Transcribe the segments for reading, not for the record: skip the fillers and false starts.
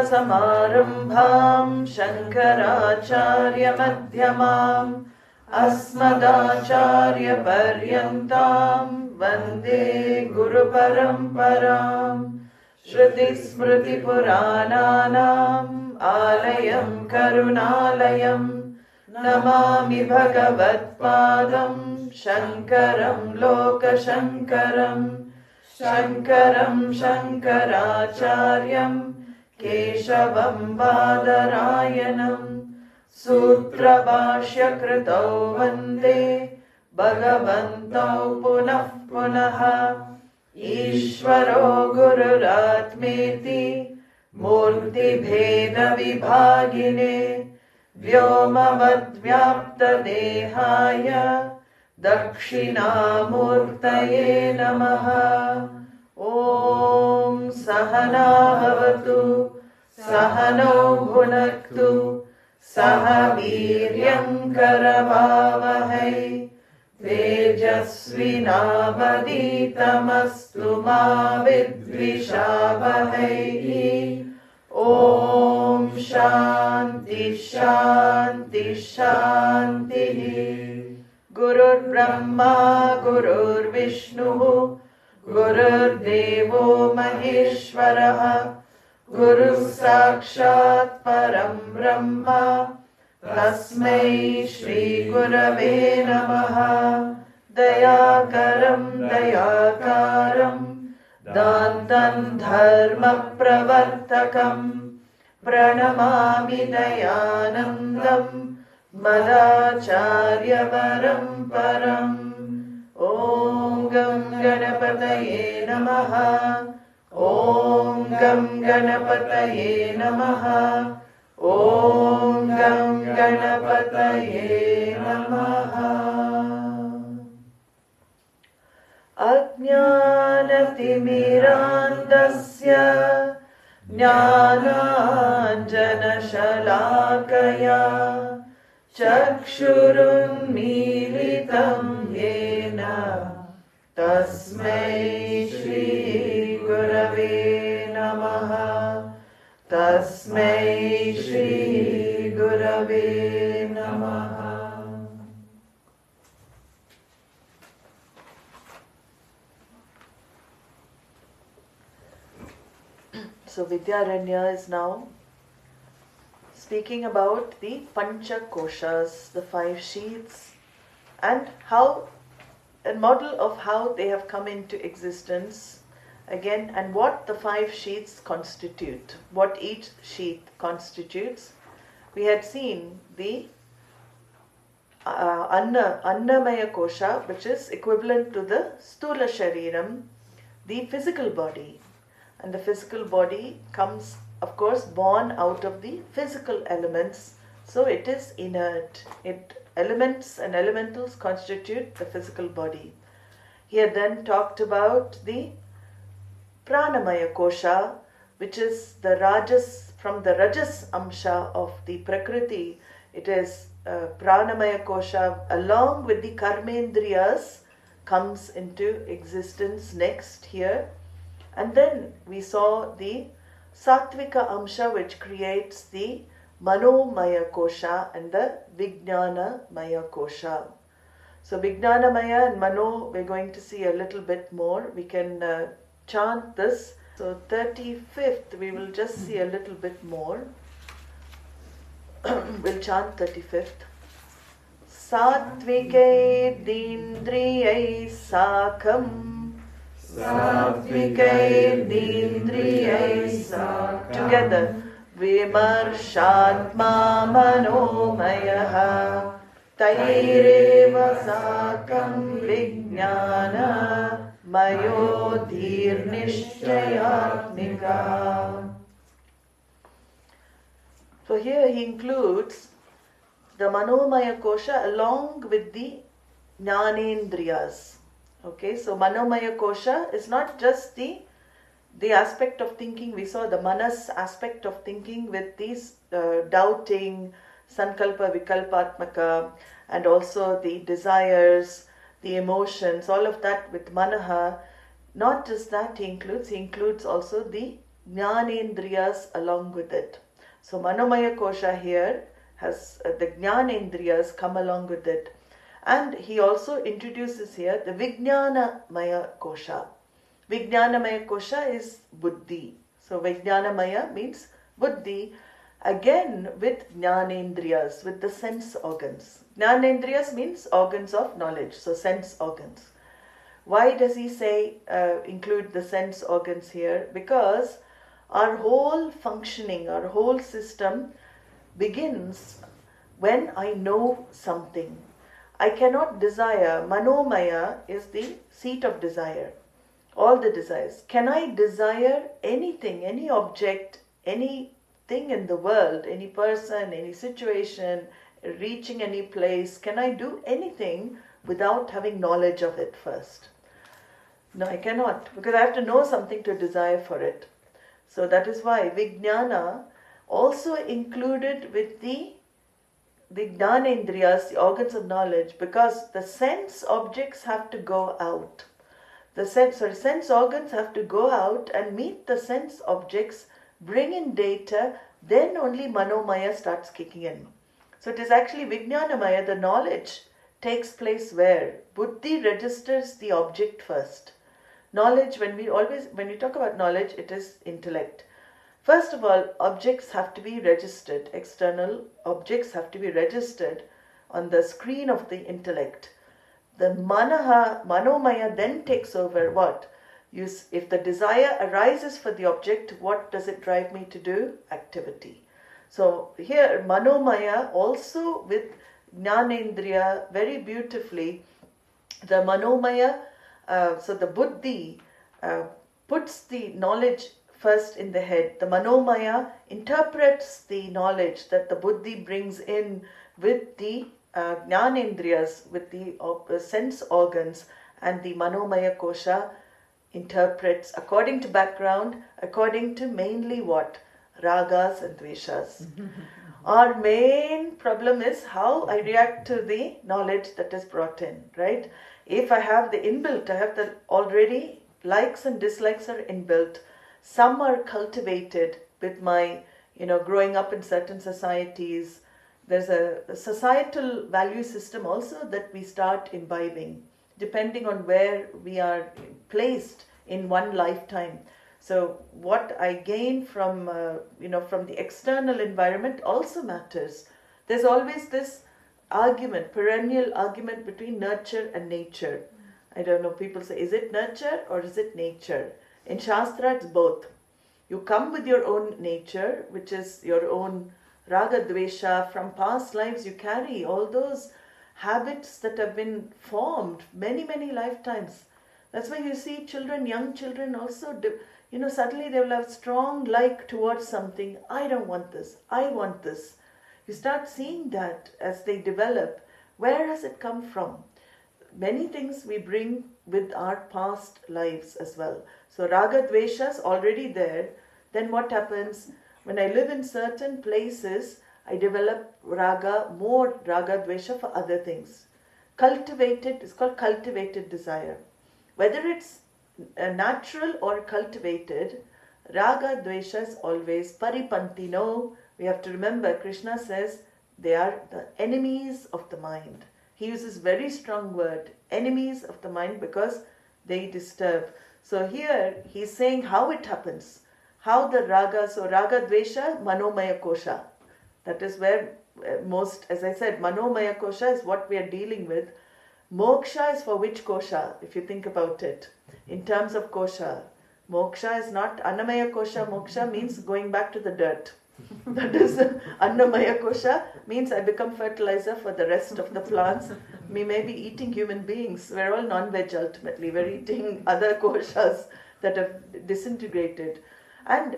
Sadarashamarambham Shankaracharya Madhyamam Asmadacharya Paryantam Vande Guru Paramparam Shruti Smriti Purananam Alayam Karunalayam Namami Bhagavat Padam Shankaram Loka Shankaram Shankaram Shankaracharyam Keshavam Badarayanam Sutra Bhashya Kritau Vande Bhagavantau Punah Punaha Ishvaro Gururatmeti Murti Bheda Vibhagine Vyomavad Vyapta Dehaya Dakshina Murtaye Namaha. Om Sahana Bhavatu Sahano Bhunaktu Saha Viryam Karavavahai Tejasvinavaditamastu ma vidvishavahai. Om Shanti Shanti Shanti. Gurur Brahma Gurur Vishnu Gurur Devo Maheshwaraha Guru Sakshat Param Brahma Tasmai Shri Gurave Namaha. Dayakaram Dayakaram Dantan Dharma Pravartakam Pranamami Dayanandam Madacharya Paramparam. Om Gam Ganapataye Namaha. Om Gam Ganapataye Namaha. Om Gam Ganapataye Namaha. Ajnanatirmirandasya Jnananjana Shalakaya Chakshurunmilitam Yena Tasmai Shri Gurave Namaha. Tasmai Shri Gurave Namaha. So Vidyaranya is now speaking about the Pañcakoṣas, the 5 sheaths, and how a model of how they have come into existence again, and what the 5 sheaths constitute, what each sheath constitutes. We had seen the Annamaya Kosha, which is equivalent to the Stula Shariram, the physical body. And the physical body comes, of course, born out of the physical elements, so it is inert. Elements and elementals constitute the physical body. He had then talked about the Pranamaya Kosha, which is the Rajas, from the Rajas Amsha of the Prakriti. It is Pranamaya Kosha along with the Karmendriyas comes into existence next here. And then we saw the Sattvika Amsha, which creates the Manomaya Kosha and the Vijnana Maya Kosha. So Vijnana Maya and Mano, we're going to see a little bit more. We can chant this. So 35th, we will just see a little bit more. We'll chant 35th. Sattvike Dindriyai Sakam. Sattvike Dindriyai Sakam. Together. Vimarshatma Manomayaha. Taireva Sakam Vijnana Mayodhir Nishchayatmika. So here he includes the Manomaya Kosha along with the Jnanendriyas. Okay, so Manomaya Kosha is not just the aspect of thinking. We saw the Manas aspect of thinking with these doubting, Sankalpa, Vikalpatmaka, and also the desires, the emotions, all of that with Manaha. Not just that he includes also the Jnanendriyas along with it. So Manomaya Kosha here has the Jnanendriyas come along with it. And he also introduces here the Vijnanamaya Kosha. Vijnanamaya Kosha is Buddhi. So Vijnanamaya means Buddhi, again with Jnanendriyas, with the sense organs. Jnanendriyas means organs of knowledge, so sense organs. Why does he say include the sense organs here? Because our whole functioning, our whole system begins when I know something. I cannot desire. Manomaya is the seat of desire. All the desires. Can I desire anything, any object, anything in the world, any person, any situation, reaching any place? Can I do anything without having knowledge of it first? No, I cannot, because I have to know something to desire for it. So that is why Vijnana also included with the Jnanendriyas, the organs of knowledge, because the sense objects have to go out. The sense organs have to go out and meet the sense objects, bring in data, then only Manomaya starts kicking in. So it is actually Vijnanamaya, the knowledge takes place where? Buddhi registers the object first. Knowledge, when we talk about knowledge, it is intellect. First of all, objects have to be registered. External objects have to be registered on the screen of the intellect. The Manomaya then takes over what? If the desire arises for the object, what does it drive me to do? Activity. So here, Manomaya also with Jnanendriya, very beautifully, the Manomaya, so the Buddhi puts the knowledge first in the head. The Manomaya interprets the knowledge that the Buddhi brings in with the Jnanendriyas, with the sense organs, and the Manomaya Kosha interprets according to background, according to mainly what? Ragas and Dveshas. Our main problem is how I react to the knowledge that is brought in, right? If I have the inbuilt, I have the already likes and dislikes are inbuilt. Some are cultivated with my, growing up in certain societies. There's a societal value system also that we start imbibing, depending on where we are placed in one lifetime. So what I gain from the external environment also matters. There's always this argument, perennial argument between nurture and nature. I don't know, people say, is it nurture or is it nature? In Shastra, it's both. You come with your own nature, which is your own raga, dvesha. From past lives, you carry all those habits that have been formed many, many lifetimes. That's why you see children, young children also, suddenly they will have strong like towards something. I don't want this. I want this. You start seeing that as they develop. Where has it come from? Many things we bring with our past lives as well. So raga dvesha is already there. Then what happens? When I live in certain places, I develop more raga dvesha for other things. It's called cultivated desire. Whether it's natural or cultivated, raga dvesha is always paripantino. We have to remember, Krishna says they are the enemies of the mind. He uses very strong word, enemies of the mind, because they disturb. So here he's saying how it happens, how the raga, so raga dvesha, manomaya kosha. That is where most, as I said, manomaya kosha is what we are dealing with. Moksha is for which kosha, if you think about it, in terms of kosha. Moksha is not annamaya kosha. Moksha means going back to the dirt. That is annamaya kosha, means I become fertilizer for the rest of the plants. We may be eating human beings. We're all non-veg ultimately. We're eating other koshas that have disintegrated. And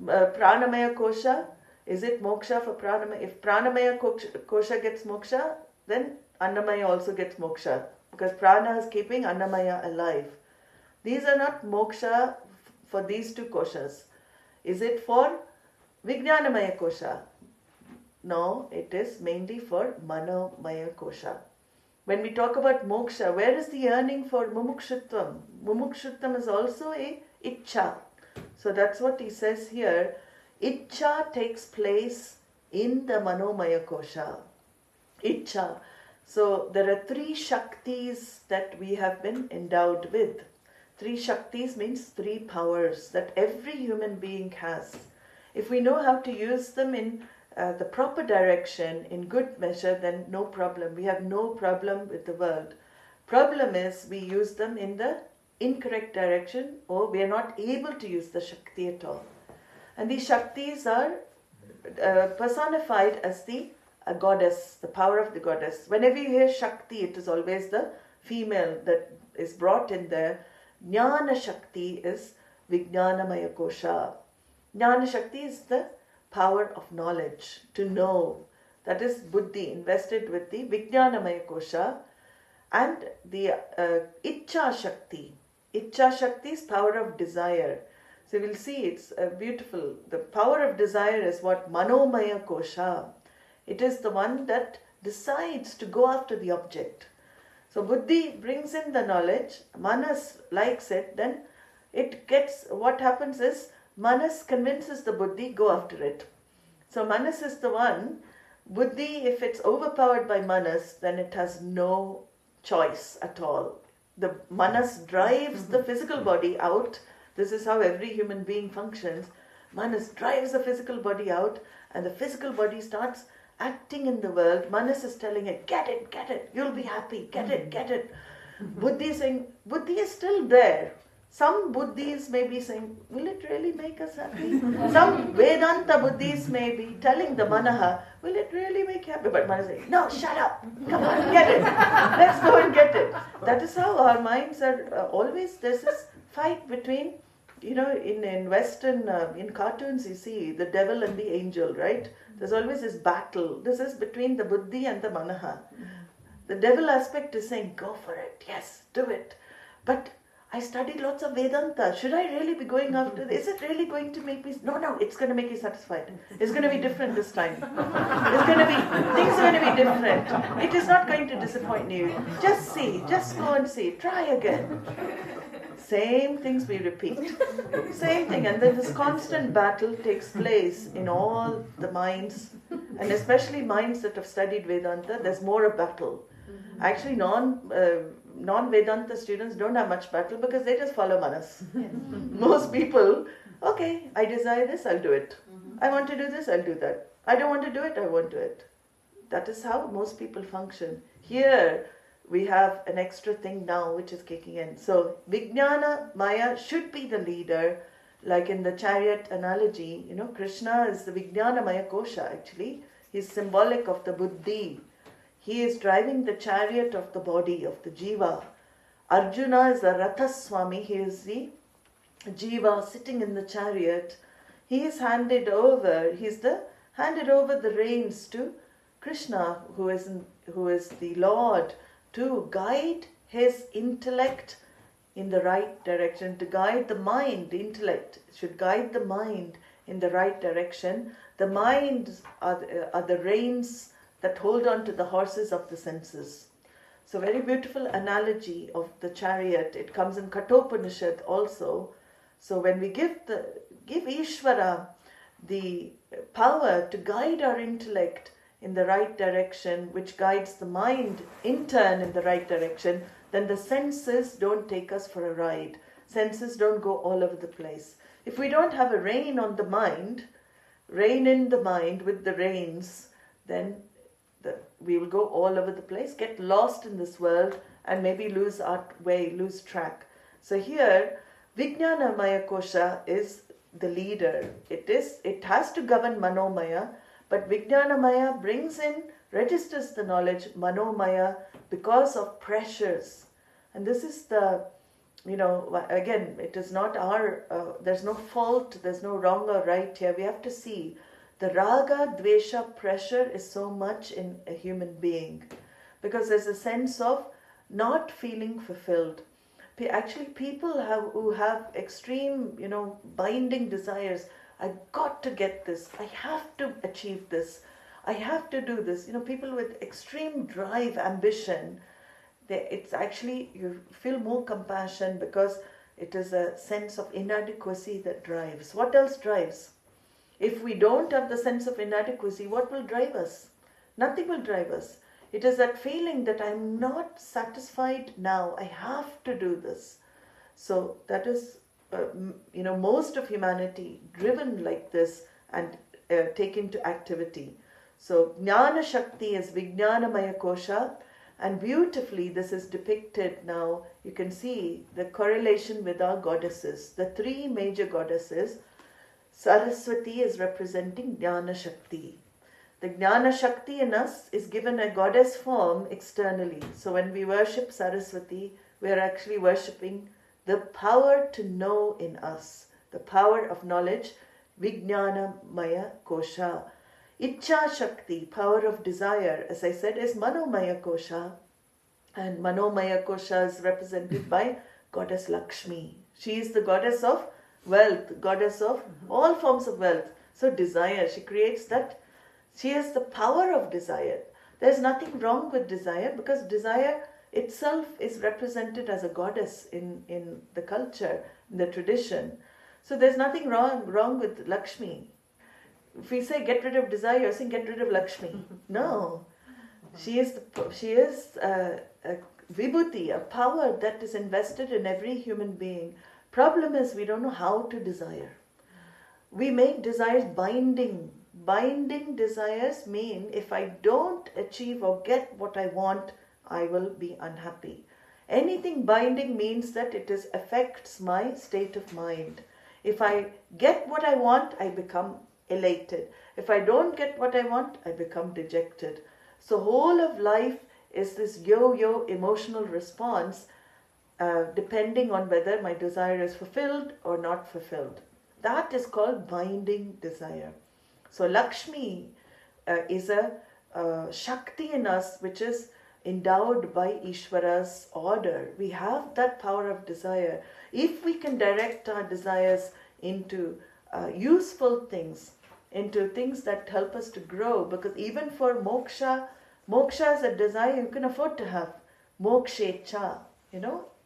pranamaya kosha, is it moksha for pranamaya? If pranamaya kosha gets moksha, then annamaya also gets moksha, because prana is keeping annamaya alive. These are not moksha for these two koshas. Is it for Vijnanamaya kosha? No, it is mainly for Manomaya kosha. When we talk about moksha, where is the yearning for mumukshutvam? Mumukshutvam is also a ichcha. So that's what he says here. Ichcha takes place in the Manomaya Kosha. Ichcha. So there are 3 Shaktis that we have been endowed with. 3 Shaktis means 3 powers that every human being has. If we know how to use them in the proper direction, in good measure, then no problem. We have no problem with the world. Problem is we use them in the incorrect direction, or we are not able to use the Shakti at all. And these Shaktis are personified as the goddess, the power of the goddess. Whenever you hear Shakti, it is always the female that is brought in there. Jnana Shakti is Vijnanamaya Kosha. Jnana Shakti is the power of knowledge, to know. That is Buddhi, invested with the Vijnanamaya Kosha. And the Ichcha Shakti. Ichcha Shakti is power of desire. So we'll see it's beautiful. The power of desire is what? Manomaya Kosha. It is the one that decides to go after the object. So Buddhi brings in the knowledge, Manas likes it, then it gets, what happens is, Manas convinces the Buddhi, go after it. So Manas is the one. Buddhi, if it's overpowered by Manas, then it has no choice at all. The Manas drives the physical body out. This is how every human being functions. Manas drives the physical body out, and the physical body starts acting in the world. Manas is telling it, get it, you'll be happy, get it. Buddhi is saying, Buddhi is still there. Some Buddhis may be saying, will it really make us happy? Some Vedānta Buddhis may be telling the Manaha, will it really make you happy? But Manaha is saying, no, shut up, come on, get it. Let's go and get it. That is how our minds are always, there's this fight between, in Western, in cartoons you see the devil and the angel, right? There's always this battle. This is between the Buddhi and the Manaha. The devil aspect is saying, go for it, yes, do it. But I studied lots of Vedānta. Should I really be going after this? Is it really going to make me... No, it's going to make you satisfied. It's going to be different this time. Things are going to be different. It is not going to disappoint you. Just see, just go and see. Try again. Same things we repeat. Same thing. And then this constant battle takes place in all the minds, and especially minds that have studied Vedānta, there's more a battle. Actually, non-Vedanta students don't have much battle because they just follow Manas. Most people, okay, I desire this, I'll do it. I want to do this, I'll do that. I don't want to do it, I won't do it. That is how most people function. Here, we have an extra thing now which is kicking in. So, Vijnana Maya should be the leader. Like in the chariot analogy, Krishna is the Vijnana Maya Kosha actually. He's symbolic of the Buddhi. He is driving the chariot of the body, of the jiva. Arjuna is the Ratha Swami. He is the jiva sitting in the chariot. He is handed over the reins to Krishna, who is the Lord, to guide his intellect in the right direction, to guide the mind. The intellect should guide the mind in the right direction. The minds are the reins that hold on to the horses of the senses. So very beautiful analogy of the chariot. It comes in Kathopanishad also. So when we give Ishvara the power to guide our intellect in the right direction, which guides the mind in turn in the right direction, then the senses don't take us for a ride. Senses don't go all over the place. If we don't have a rein on the mind, rein in the mind with the reins, then we will go all over the place, get lost in this world, and maybe lose our way, lose track. So here, Vijnana Maya Kosha is the leader. It has to govern Manomaya, but Vijnana Maya registers the knowledge, Manomaya, because of pressures. And this is again, it is not there's no fault, there's no wrong or right here. We have to see the raga, dvesha, pressure is so much in a human being because there's a sense of not feeling fulfilled. Actually, people who have extreme, binding desires. I've got to get this. I have to achieve this. I have to do this. People with extreme drive, ambition, it's actually, you feel more compassion because It is a sense of inadequacy that drives. What else drives? If we don't have the sense of inadequacy, what will drive us? Nothing will drive us. It is that feeling that I'm not satisfied now. I have to do this. So that is, most of humanity driven like this and taken to activity. So Jnana Shakti is Vijnanamaya Kosha, and beautifully this is depicted now. You can see the correlation with our goddesses. The three major goddesses. Saraswati is representing Jnana Shakti. The Jnana Shakti in us is given a goddess form externally. So when we worship Saraswati, we are actually worshipping the power to know in us, the power of knowledge, Vijnanamaya Kosha. Ichcha Shakti, power of desire, as I said, is Manomaya Kosha. And Manomaya Kosha is represented by Goddess Lakshmi. She is the goddess of wealth, goddess of all forms of wealth. So desire, she creates that. She has the power of desire. There's nothing wrong with desire, because desire itself is represented as a goddess in the culture, in the tradition. So there's nothing wrong with Lakshmi. If we say get rid of desire, you're saying get rid of Lakshmi. No. She is a vibhuti, a power that is invested in every human being. Problem is we don't know how to desire. We make desires binding. Binding desires mean if I don't achieve or get what I want, I will be unhappy. Anything binding means that it affects my state of mind. If I get what I want, I become elated. If I don't get what I want, I become dejected. So whole of life is this yo-yo emotional response depending on whether my desire is fulfilled or not fulfilled. That is called binding desire. So Lakshmi is a Shakti in us which is endowed by Ishvara's order. We have that power of desire. If we can direct our desires into useful things, into things that help us to grow, because even for moksha is a desire you can afford to have. Mokshecha,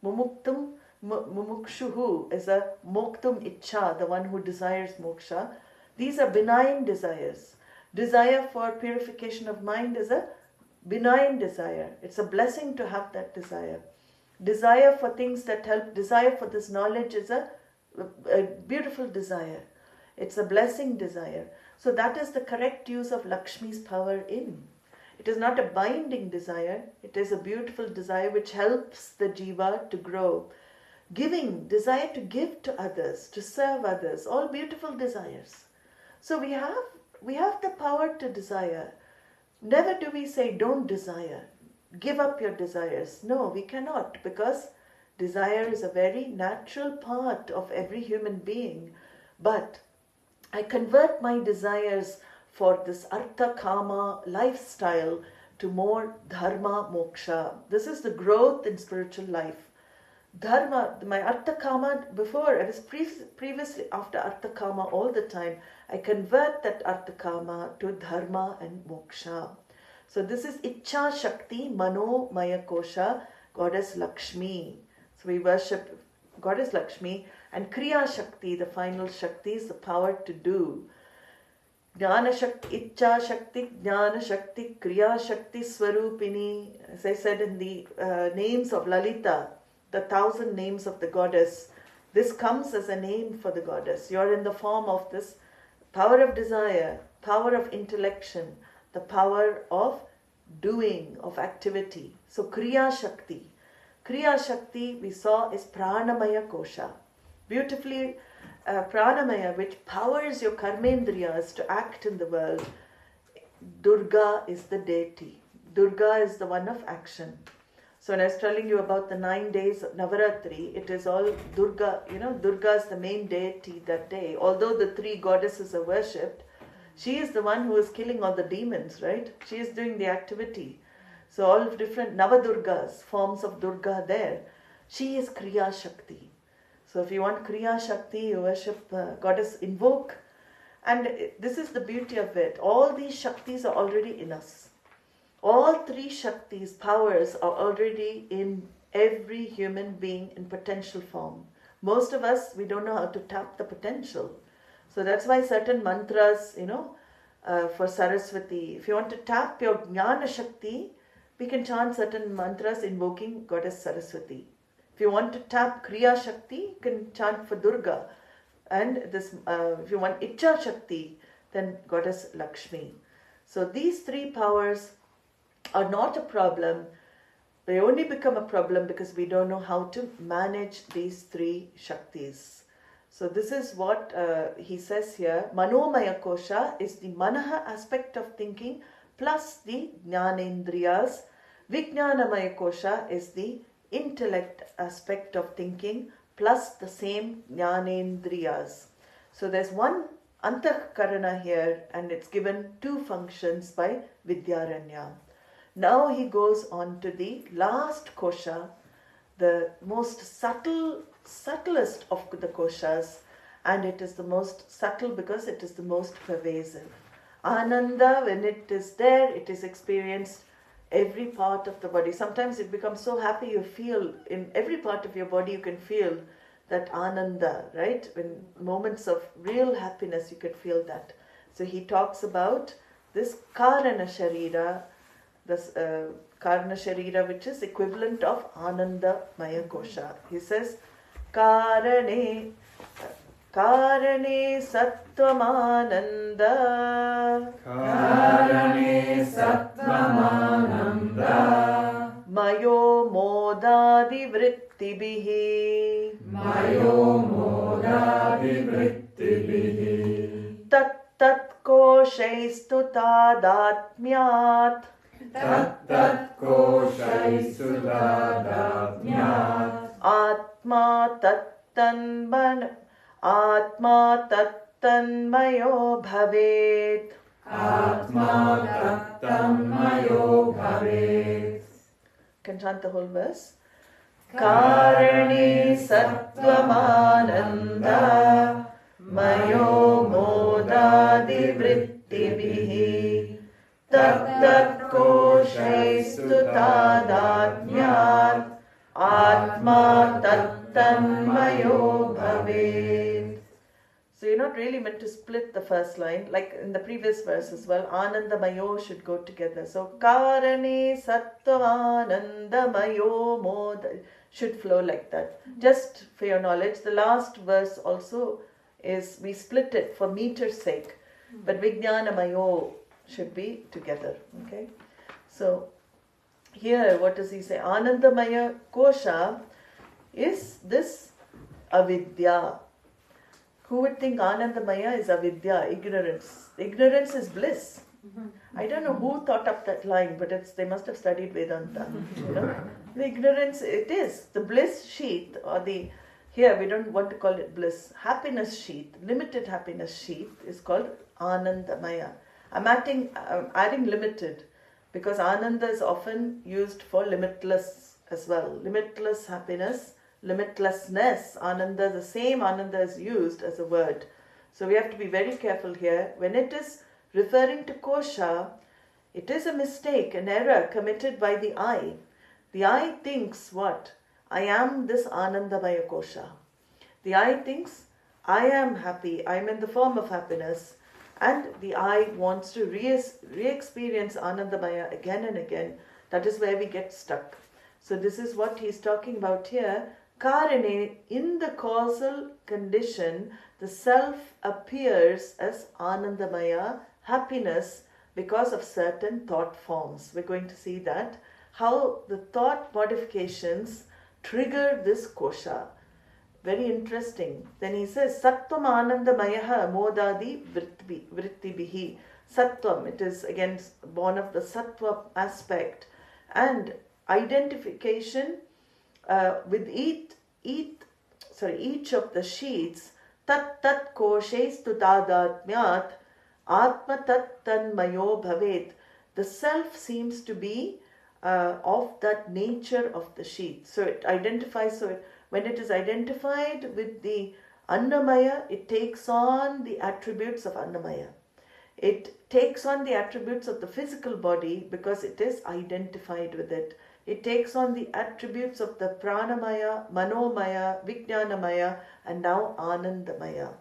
mumuktum, mumukshuhu is a moktum icha, the one who desires moksha. These are benign desires. Desire for purification of mind is a benign desire. It's a blessing to have that desire. Desire for things that help, desire for this knowledge is a beautiful desire. It's a blessing desire. So that is the correct use of Lakshmi's power in. It is not a binding desire. It is a beautiful desire which helps the jiva to grow. Giving, desire to give to others, to serve others, all beautiful desires. So we have the power to desire. Never do we say don't desire. Give up your desires. No, we cannot, because desire is a very natural part of every human being. But I convert my desires for this artha kama lifestyle to more dharma moksha. This is the growth in spiritual life. Dharma, my artha kama, before I was previously after artha kama all the time. I convert that artha kama to dharma and moksha. So this is Ichcha Shakti, Mano Maya Kosha, Goddess Lakshmi. So we worship Goddess Lakshmi, and Kriya Shakti, the final Shakti, is the power to do. Jnana Shakti, Ichcha Shakti, Jnana Shakti, Kriya Shakti Swarupini. As I said in the names of Lalita, the 1,000 names of the goddess, this comes as a name for the goddess. You're in the form of this power of desire, power of intellection, the power of doing, of activity. So Kriya Shakti. Kriya Shakti we saw is Pranamaya Kosha. Beautifully Pranamaya, which powers your karmendriyas to act in the world. Durga is the deity. Durga is the one of action. So when I was telling you about the 9 days of Navaratri, it is all Durga. Durga is the main deity that day. Although the 3 goddesses are worshipped, she is the one who is killing all the demons, right? She is doing the activity. So all different Navadurgas, forms of Durga there. She is Kriya Shakti. So if you want Kriya Shakti, you worship goddess, invoke. And this is the beauty of it. All these Shaktis are already in us. All 3 Shaktis, powers, are already in every human being in potential form. most of us, we don't know how to tap the potential. So that's why certain mantras, for Saraswati, if you want to tap your Jnana Shakti, we can chant certain mantras invoking Goddess Saraswati. If you want to tap Kriya Shakti, you can chant for Durga. And this, if you want Icha Shakti, then Goddess Lakshmi. So these three powers are not a problem. They only become a problem because we don't know how to manage these three Shaktis. So this is what he says here. Manomaya Kosha is the Manaha aspect of thinking plus the Jnanendriyas. Vijnanamaya Kosha is the intellect aspect of thinking plus the same Jnanendriyas. So there's one Antahkarana here, and it's given two functions by Vidyaranya. Now he goes on to the last kosha, the most subtlest of the koshas, and it is the most subtle because it is the most pervasive. Ananda, when it is there, it is experienced every part of the body. Sometimes it becomes so happy you feel in every part of your body, you can feel that ananda, right? When moments of real happiness, you can feel that. So he talks about this karana sharira, this karana sharira, which is equivalent of ananda maya kosha. He says, karane sattvamananda, karane sattvamananda, mayo modadi vrittibihi, mayo modadi vrittibihi, tat koshaistu tadatmyat, tat koshaistu tadatmyat, atma tattanmayo bhavet, atma tattanmayo bhavet. Can chant the whole verse. Karane sattvamananda, mayo modadi vrittibihi, tat koshaistu tadatmyat, atma tattanmayo bhavet. So you're not really meant to split the first line, like in the previous verse as well. Anandamayo should go together. So karane sattvanandamayo mod should flow like that. Just for your knowledge, the last verse also is, we split it for meter's sake, but vijnanamayo should be together. Okay, so here what does he say? Anandamaya kosha is this avidya. Who would think Anandamaya is avidya, ignorance? Ignorance is bliss. I don't know who thought up that line, but they must have studied Vedānta. The ignorance, it is. The bliss sheath, or here we don't want to call it bliss, happiness sheath, limited happiness sheath is called Anandamaya. I'm adding limited because Ananda is often used for limitless as well. Limitless happiness, limitlessness, Ananda, the same Ananda is used as a word. So we have to be very careful here. When it is referring to kosha, it is a mistake, an error committed by the I. The I thinks what? I am this Anandamaya kosha. The I thinks I am happy, I am in the form of happiness, and the I wants to re-experience Anandamaya again and again. That is where we get stuck. So this is what he is talking about here. Karane, in the causal condition, the self appears as Anandamaya, happiness, because of certain thought forms. We're going to see that, how the thought modifications trigger this kosha. Very interesting. Then he says, Sattvam Anandamayaha modadi vrittibihi. Sattvam, it is again born of the sattva aspect. And identification with each of the sheets, tat koshestu tadatmyat, atma tattanmayo bhavet. The self seems to be of that nature of the sheet. So it identifies, when it is identified with the Annamaya, it takes on the attributes of Annamaya. It takes on the attributes of the physical body because it is identified with it. It takes on the attributes of the Pranamaya, Manomaya, Vijnanamaya, and now Anandamaya.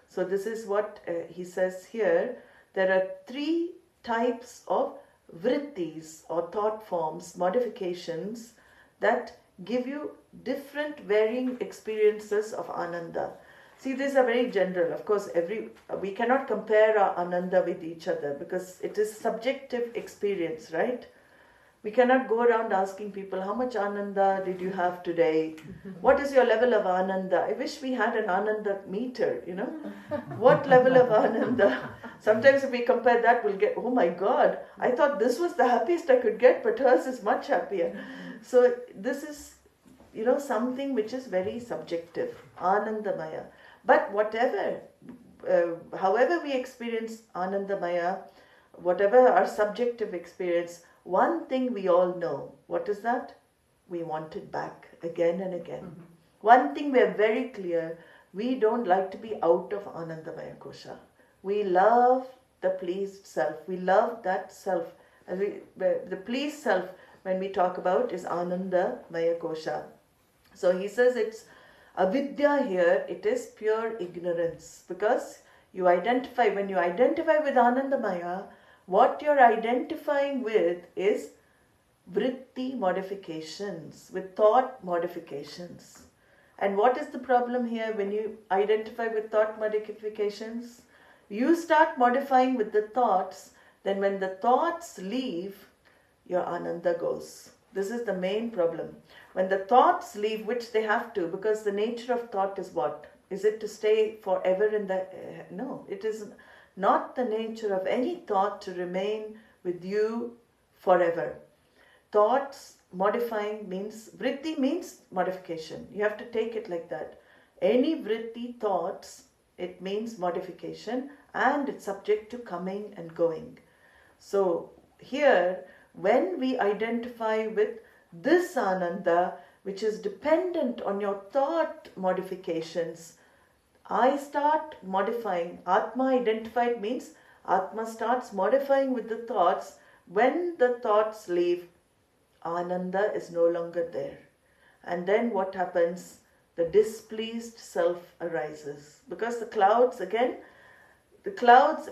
So this is what he says here. There are 3 types of vrittis or thought forms, modifications that give you different varying experiences of Ananda. See, these are very general. Of course, we cannot compare our Ananda with each other because it is subjective experience, right? We cannot go around asking people, how much Ananda did you have today? What is your level of Ananda? I wish we had an Ananda meter, you know. What level of Ananda? Sometimes if we compare that, we'll get, oh my God, I thought this was the happiest I could get, but hers is much happier. So this is, you know, something which is very subjective, Anandamaya. But however we experience Anandamaya, whatever our subjective experience, one thing we all know. What is that? We want it back again and again. Mm-hmm. One thing we are very clear, we don't like to be out of Anandamaya Kosha. We love the pleased self. We love that self. The pleased self, when we talk about, is Anandamaya Kosha. So he says it's avidya here, it is pure ignorance. Because when you identify with Anandamaya, what you're identifying with is vritti modifications, with thought modifications. And what is the problem here when you identify with thought modifications? You start modifying with the thoughts, then when the thoughts leave, your Ananda goes. This is the main problem. When the thoughts leave, which they have to, because the nature of thought is what? Is it to stay forever in the... No, it is not the nature of any thought to remain with you forever. Thoughts modifying means, vritti means modification. You have to take it like that. Any vritti thoughts, it means modification, and it's subject to coming and going. So here, when we identify with this Ananda, which is dependent on your thought modifications, I start modifying. Atma identified means Atma starts modifying with the thoughts. When the thoughts leave, Ananda is no longer there. And then what happens? The displeased self arises. Because the clouds,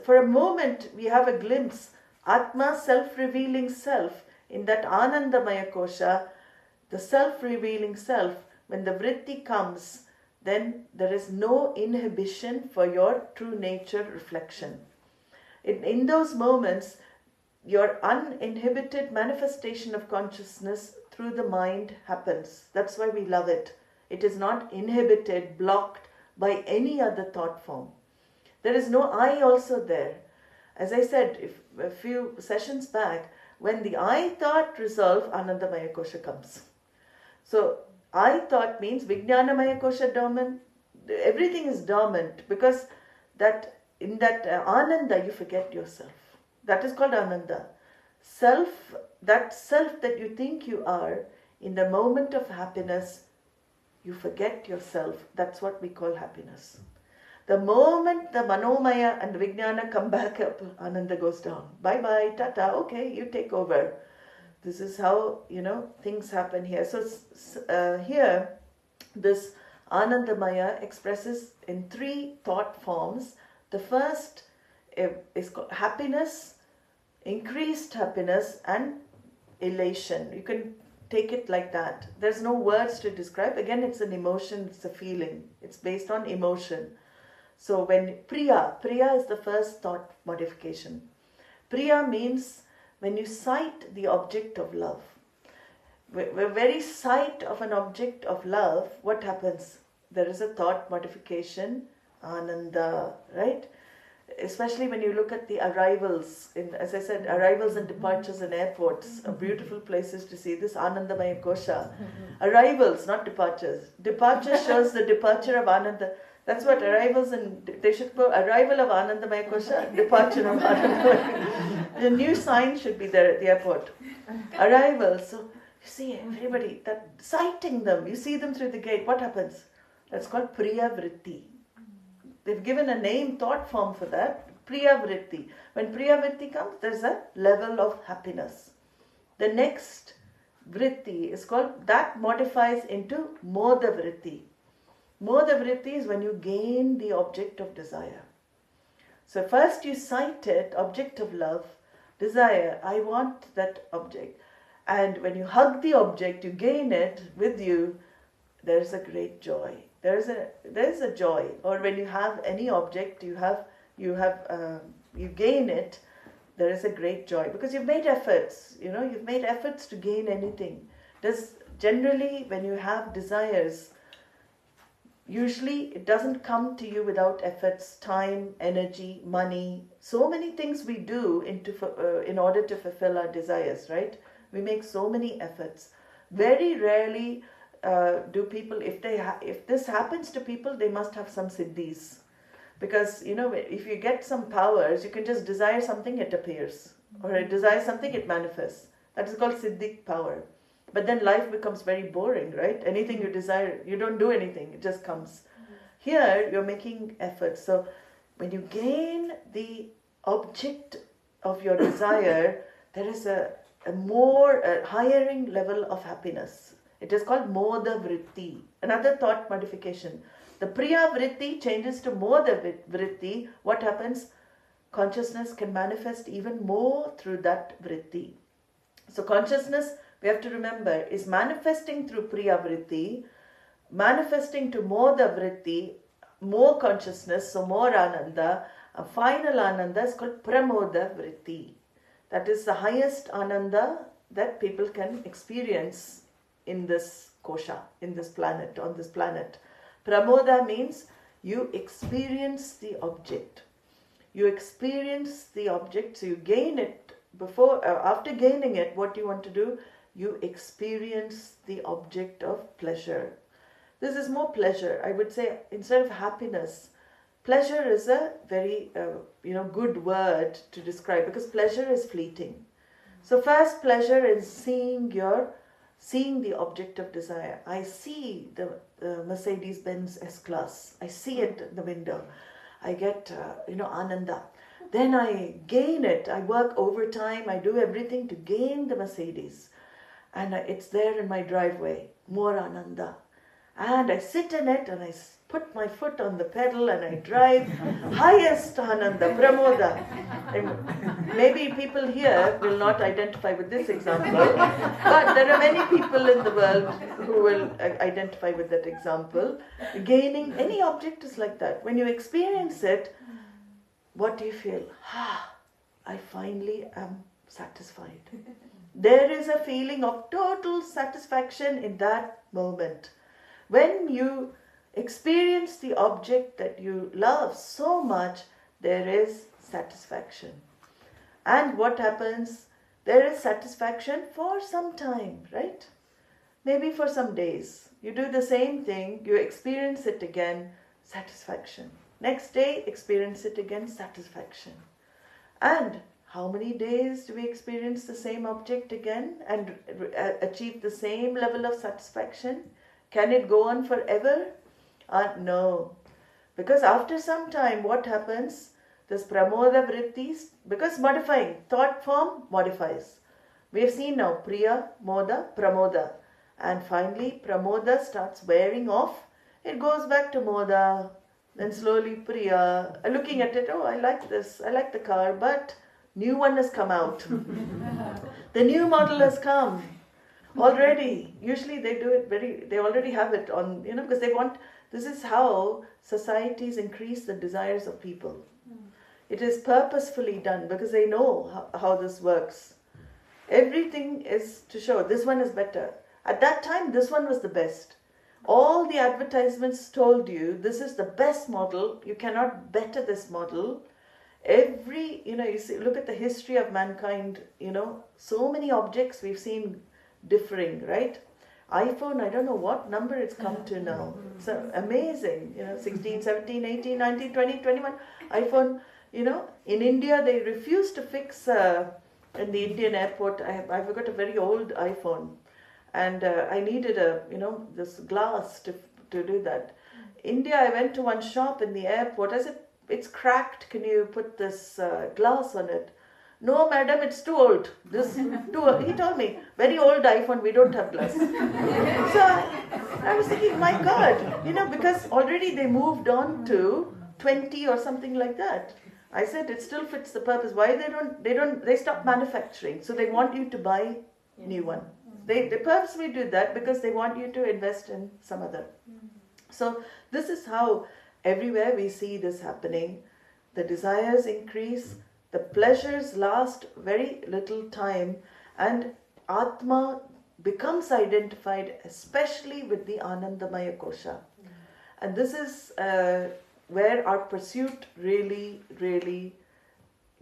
for a moment we have a glimpse. Atma, self-revealing self, in that Anandamaya Kosha, the self-revealing self, when the vritti comes, then there is no inhibition for your true nature reflection. In those moments, your uninhibited manifestation of consciousness through the mind happens. That's why we love it. It is not inhibited, blocked by any other thought form. There is no I also there. As I said a few sessions back, when the I thought resolve, Anandamaya Kosha comes. So I thought means Vijnanamaya Kosha dormant. Everything is dormant because in that Ananda you forget yourself. That is called Ananda. That self that you think you are, in the moment of happiness, you forget yourself. That's what we call happiness. The moment the Manomaya and the Vijnana come back up, Ananda goes down. Bye-bye, tata, okay, you take over. This is how, things happen here. So here, this Anandamaya expresses in 3 thought forms. The first is called happiness, increased happiness, and elation. You can take it like that. There's no words to describe. Again, it's an emotion, it's a feeling. It's based on emotion. So when Priya is the first thought modification. Priya means when you sight the object of love. The very sight of an object of love, what happens? There is a thought modification, Ananda, right? Especially when you look at the arrivals, as I said, arrivals and departures in airports, are beautiful places to see this Anandamaya Kosha. Arrivals, not departures. Departure shows the departure of Ananda. That's what arrivals, and they should go arrival of Anandamaya Kosha, departure of Anandamaya. The new sign should be there at the airport. Arrivals. So you see everybody, that sighting them, you see them through the gate. What happens? That's called Priya Vritti. They've given a name, thought form for that, Priya Vritti. When Priya Vritti comes, there's a level of happiness. The next vritti is called, that modifies into moda vritti. Moda vritti is when you gain the object of desire. So first you sight it, object of love, desire, I want that object. And when you hug the object, you gain it with you, there is a great joy. There is a joy. Or when you have any object, you gain it, there is a great joy. Because you've made efforts, you've made efforts to gain anything. Generally, when you have desires, usually it doesn't come to you without efforts, time, energy, money. So many things we do in order to fulfill our desires, right? We make so many efforts. Very rarely do people, if this happens to people, they must have some siddhis. Because, if you get some powers, you can just desire something, it appears. Or desire something, it manifests. That is called siddhic power. But then life becomes very boring, right? Anything you desire, you don't do anything, it just comes. Here, you're making efforts. So, when you gain the object of your desire, there is a higher level of happiness. It is called moda vritti. Another thought modification. The priya vritti changes to moda vritti. What happens? Consciousness can manifest even more through that vritti. So consciousness, we have to remember, is manifesting through priya vritti, manifesting to moda vritti, more consciousness, so more ananda. A final ananda is called pramoda vritti. That is the highest ananda that people can experience in this kosha, in this planet, on this planet. Pramoda means you experience the object. You experience the object, so you gain it. After gaining it, what you want to do? You experience the object of pleasure. This is more pleasure. I would say, instead of happiness, pleasure is a very good word to describe, because pleasure is fleeting. So first, pleasure is seeing the object of desire. I see the Mercedes-Benz S-Class. I see it in the window. I get ananda. Then I gain it. I work overtime. I do everything to gain the Mercedes. And it's there in my driveway. More ananda. And I sit in it and I put my foot on the pedal and I drive. Highest ananda, pramoda. And maybe people here will not identify with this example, but there are many people in the world who will identify with that example. Gaining any object is like that. When you experience it, what do you feel? I finally am satisfied. There is a feeling of total satisfaction in that moment. When you experience the object that you love so much, there is satisfaction. And what happens? There is satisfaction for some time, right? Maybe for some days. You do the same thing, you experience it again, satisfaction. Next day, experience it again, satisfaction. And how many days do we experience the same object again and achieve the same level of satisfaction? Can it go on forever? No. Because after some time, what happens? This pramoda vrittis, because modifying, thought form modifies. We have seen now priya, moda, pramoda. And finally, pramoda starts wearing off. It goes back to moda. Then slowly priya, looking at it, oh, I like this, I like the car, but new one has come out. The new model has come already. Usually they do it they already have it on, because they want, this is how societies increase the desires of people. It is purposefully done because they know how this works. Everything is to show this one is better. At that time, this one was the best. All the advertisements told you this is the best model. You cannot better this model. You see, look at the history of mankind. So many objects we've seen differing, right? iPhone, I don't know what number it's come to now. It's amazing. 16, 17, 18, 19, 20, 21. iPhone, in India they refuse to fix in the Indian airport. I forgot a very old iPhone. And I needed this glass to do that. India, I went to one shop in the airport. I said, it's cracked. Can you put this glass on it? No, madam, it's too old. This too old. He told me, very old iPhone, we don't have glass. So I was thinking, my God, because already they moved on to 20 or something like that. I said, it still fits the purpose. Why they stop manufacturing. So they want you to buy new one. They purposely do that because they want you to invest in some other. So this is how everywhere we see this happening. The desires increase, the pleasures last very little time, and Atma becomes identified especially with the Anandamaya Kosha. And this is where our pursuit really, really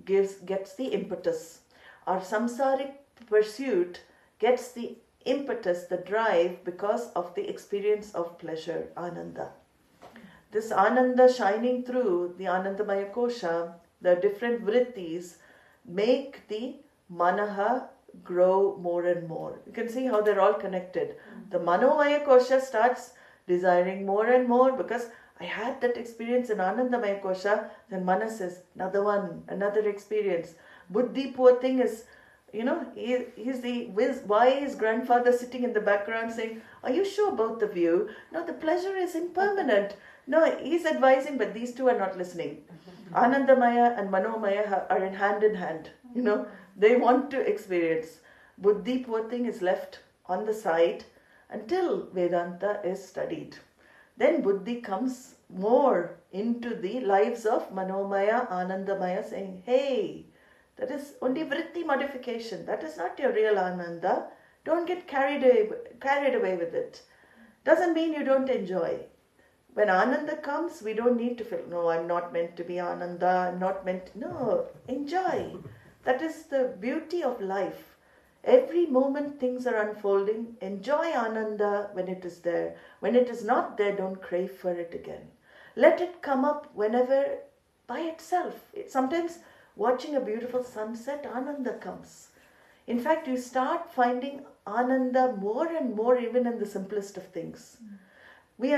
gets the impetus. Our samsaric pursuit gets the impetus, the drive, because of the experience of pleasure, Ananda. This Ananda shining through the Anandamaya Kosha, the different vrittis, make the Manaha grow more and more. You can see how they're all connected. The Manomaya Kosha starts desiring more and more because I had that experience in Anandamaya Kosha. Then Mana says, another one, another experience. Buddhi, poor thing, is, he's the wise grandfather sitting in the background saying, are you sure both of you? No, the pleasure is impermanent. No, he's advising, but these two are not listening. Anandamaya and Manomaya are in hand. They want to experience. Buddhi, poor thing, is left on the side until Vedanta is studied. Then Buddhi comes more into the lives of Manomaya, Anandamaya, saying, hey, that is only vritti modification. That is not your real Ananda. Don't get carried away with it. Doesn't mean you don't enjoy. When Ananda comes, we don't need to feel, no, I'm not meant to be Ananda, I'm not meant to... No, enjoy. That is the beauty of life. Every moment things are unfolding. Enjoy Ananda when it is there. When it is not there, don't crave for it again. Let it come up whenever by itself. Sometimes watching a beautiful sunset, Ananda comes. In fact, you start finding Ananda more and more even in the simplest of things. We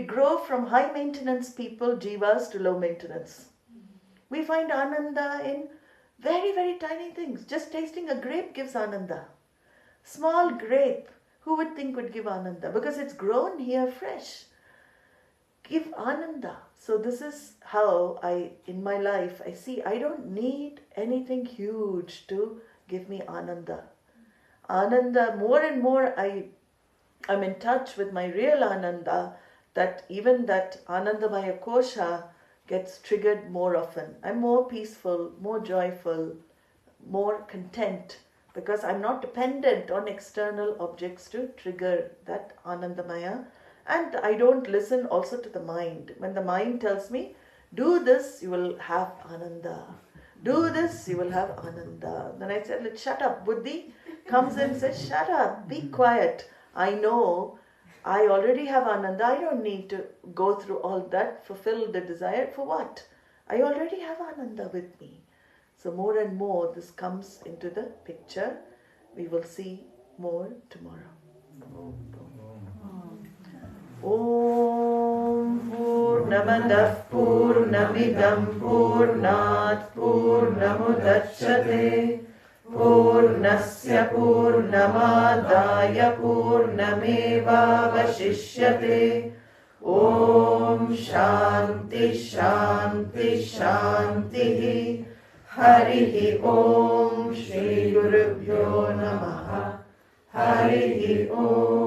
grow from high maintenance people, jivas, to low maintenance. We find Ananda in very, very tiny things. Just tasting a grape gives Ananda. Small grape, who would think would give Ananda? Because it's grown here fresh. Give Ananda. So this is how in my life, I see I don't need anything huge to give me Ananda. Ananda, more and more I'm in touch with my real Ananda, that even that Anandamaya Kosha gets triggered more often. I'm more peaceful, more joyful, more content, because I'm not dependent on external objects to trigger that Anandamaya. And I don't listen also to the mind. When the mind tells me, do this, you will have Ananda. Do this, you will have Ananda. Then I said, shut up. Buddhi comes and says, shut up, be quiet. I know I already have Ananda. I don't need to go through all that, fulfill the desire. For what? I already have Ananda with me. So more and more this comes into the picture. We will see more tomorrow. Om Purnamadah Purnamidam Purnat Purnamudachyate Purnasya Purnamadaya Purnameva Vashishyate. Om Shanti Shanti Shanti. Harihi Om Shri Gurubhyo Namaha. Harihi Om.